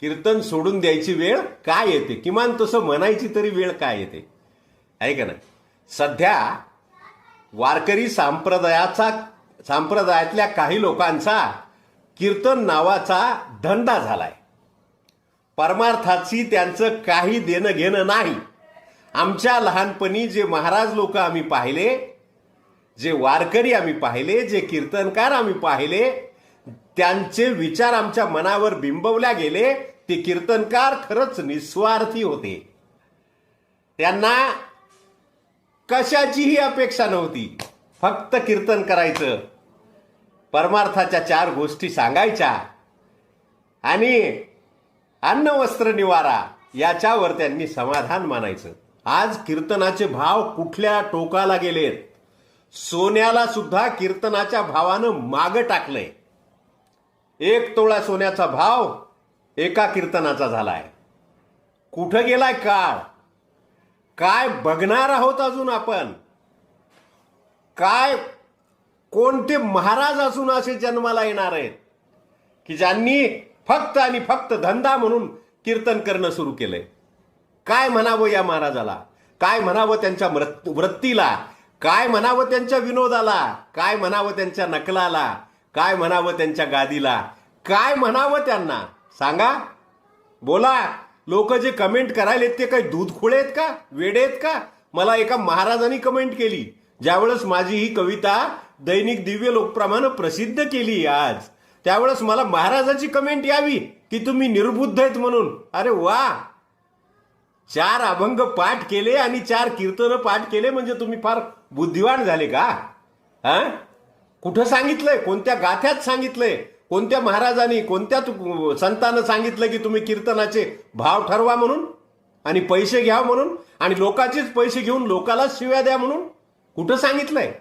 कीर्तन सोडून द्यायची वेळ काय येते, किमान तसं म्हणायची तरी वेळ काय येते, आहे का नाही. सध्या वारकरी संप्रदायातल्या काही लोकांचा कीर्तन नावाचा धंदा झालाय. परमार्थाची त्यांचं काही देणं घेणं नाही. आमच्या लहानपणी जे महाराज लोक आम्ही पाहिले, जे वारकरी आम्ही पाहिले, जे कीर्तनकार आम्ही पाहिले, त्यांचे विचार आमच्या मनावर बिंबवल्या गेले. ते कीर्तनकार खरंच निस्वार्थी होते. त्यांना कशाचीही अपेक्षा नव्हती. फक्त कीर्तन करायचं, परमार्थाच्या 4 गोष्टी सांगायच्या आणि अन्न वस्त्र निवारा याच्यावर त्यांनी समाधान मानायचं. आज कीर्तनाचे भाव कुठल्या टोकाला गेलेत. सोन्याला सुद्धा कीर्तनाच्या भावानं मागं टाकलंय. 1 तोळा सोन्याचा भाव एका कीर्तनाचा झालाय. कुठं गेलाय काळ? काय बघणार आहोत अजून आपण? काय कोणते महाराज असून असे जन्माला येणार आहेत की ज्यांनी फक्त आणि फक्त धंदा म्हणून कीर्तन करणं सुरू केलंय? काय म्हणावं या महाराजाला? काय म्हणावं त्यांच्या वृत्तीला? काय म्हणावं त्यांच्या विनोदाला? काय म्हणावं त्यांच्या नकलाला? काय म्हणावं त्यांच्या गादीला? काय म्हणावं त्यांना? सांगा, बोला. लोक जे कमेंट करायलेत ते काही दूध खुळे आहेत का, वेडे आहेत का? मला एका महाराजांनी कमेंट केली, ज्यावेळेस माझी ही कविता दैनिक दिव्य लोकप्रमाणे प्रसिद्ध केली आज, त्यावेळेस मला महाराजाची कमेंट यावी की तुम्ही निर्बुद्ध आहेत म्हणून. अरे वा, 4 अभंग पाठ केले आणि 4 कीर्तन पाठ केले म्हणजे तुम्ही फार बुद्धिवान झाले का? हा, कुठं सांगितलंय? कोणत्या गाथ्यात सांगितलंय? कोणत्या महाराजांनी, कोणत्या संतानं सांगितलं की तुम्ही कीर्तनाचे भाव ठरवा म्हणून आणि पैसे घ्या म्हणून आणि लोकांचेच पैसे घेऊन लोकाला शिव्या द्या म्हणून? कुठं सांगितलंय?